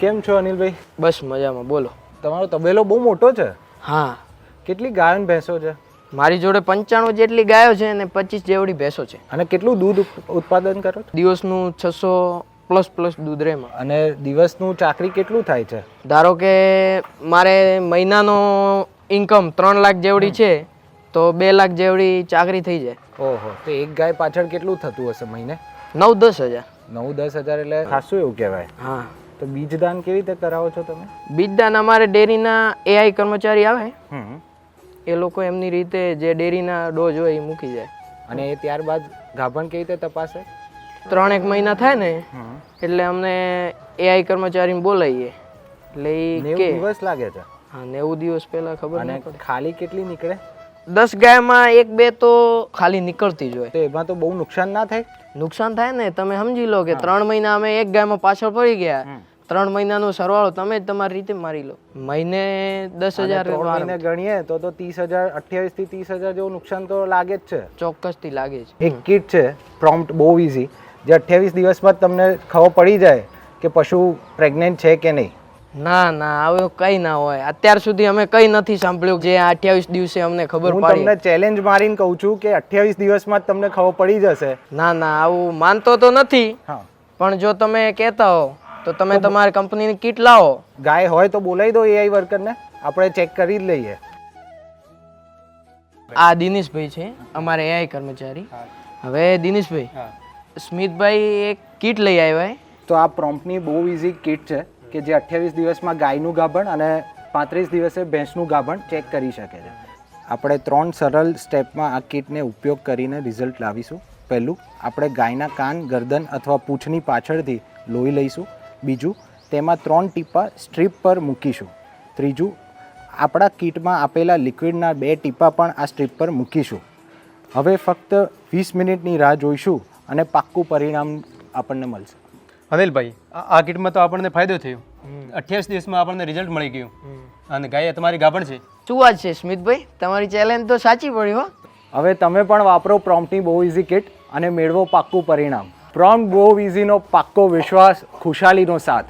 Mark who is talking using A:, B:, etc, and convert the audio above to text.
A: કેમ છો અનિલભાઈ?
B: બસ મજામાં. બોલો.
A: તમારો તબેલો બહુ મોટો છે.
B: હા,
A: કેટલી ગાયો ને ભેંસો છે?
B: મારી જોડે 95 જેટલી ગાયો છે અને 25 જેવડી ભેંસો છે.
A: અને કેટલું દૂધ ઉત્પાદન કરો છો?
B: દિવસનું 600 પ્લસ દૂધ રહે એમાં.
A: અને દિવસનું ચાકરી કેટલું થાય છે?
B: ધારો કે મારે મહિનાનો ઇન્કમ 3 લાખ જેવડી છે તો 2 લાખ જેવડી ચાકરી થઈ જાય.
A: ઓહો, તો એક ગાય પાછળ કેટલું થતું હશે મહિને?
B: 9-10 હજાર.
A: 9-10 હજાર એટલે ખાસું એવું કહેવાય.
B: હા.
A: તો બીજદાન કેવી રીતે કરાવો છો તમે?
B: બીજદાન અમારે ડેરીના AI કર્મચારી આવે,
A: હમ.
B: એ લોકો એમની રીતે જે ડેરીના ડોઝ હોય એ મૂકી જાય.
A: અને એ ત્યારબાદ ગાભણ કેવી રીતે તપાસે?
B: 3-1 મહિના થાય ને એટલે અમને AI કર્મચારીને બોલાવીએ એટલે એ
A: 90
B: કે
A: દિવસ લાગે છે.
B: હા, 90 દિવસ પહેલા ખબર
A: અને
B: નહીં પડે.
A: ખાલી કેટલી નીકળે?
B: 10 ગાયમાં 1-2 તો ખાલી નીકળતી જ હોય.
A: તો એમાં તો બહુ નુકસાન ના થાય?
B: નુકસાન થાય ને, તમે સમજી લો કે 3 મહિના અમે એક ગાયમાં પાછળ પડી ગયા, 3 મહિનાનો સરવાળો તમે જ તમારી રીતે મારી લો. મહિને 10,000
A: 3 મહિને ગણીએ તો 30,000, 28 થી 30,000 જેવું નુકસાન તો લાગે જ છે.
B: ચોક્કસથી લાગે છે.
A: એક કિટ છે પ્રોમ્પ્ટ, બહુ ઇઝી, જે 28 દિવસમાં તમને ખબર પડી જાય કે પશુ પ્રેગ્નેન્ટ છે કે નહીં.
B: ના ના, આવું કઈ ના હોય. અત્યાર સુધી અમે કઈ નથી સાંભળ્યું જે 28 દિવસે અમને ખબર
A: હું
B: પડી.
A: તમને ચેલેન્જ મારીને કહું છું કે 28 દિવસમાં જ તમને ખબર પડી જશે.
B: ના ના, આવું માનતો તો નથી,
A: હા,
B: પણ જો તમે કહેતા હો તો તમે તમારી કંપનીની કીટ લાવો.
A: ગાય હોય તો બોલાવી દો AI વર્કરને, આપણે ચેક કરી જ લઈએ.
B: આ દિનેશભાઈ છે અમારે AI કર્મચારી. હવે દિનેશભાઈ, સ્મિતભાઈ એક કીટ લઈ આવ્યા.
A: તો આ પ્રોમ્પ્ટની બહુ ઇઝી કીટ છે કે જે 28 દિવસમાં ગાયનું ગાભણ અને 35 દિવસે ભેંસનું ગાભણ ચેક કરી શકે છે. આપણે 3 સરળ સ્ટેપમાં આ કીટને ઉપયોગ કરીને રિઝલ્ટ લાવીશું. પહેલું, આપણે ગાયના કાન, ગરદન અથવા પૂંછની પાછળથી લોહી લઈશું. બીજું, તેમાં 3 ટીપા સ્ટ્રીપ પર મૂકીશું. ત્રીજું, આપણા કીટમાં આપેલા લિક્વિડના 2 ટીપા પણ આ સ્ટ્રીપ પર મૂકીશું. હવે ફક્ત 20 મિનિટની રાહ જોઈશું અને પાક્કું પરિણામ આપણને મળશે.
C: અનિલભાઈ, આ કીટમાં તો આપણને ફાયદો થયો. 28 દિવસમાં આપણને રિઝલ્ટ મળી ગયું અને ગાય તમારી ગાભણ છે.
B: શું વાત છે સ્મિતભાઈ, તમારી ચેલેન્જ તો સાચી પડી હો.
A: હવે તમે પણ વાપરો પ્રોમ્પ્ટની બહુ ઇઝી કીટ અને મેળવો પાક્કું પરિણામ. પ્રોમ્પ્ટ બહુ ઇઝીનો પાક્કો વિશ્વાસ, ખુશાલીનો સાથ.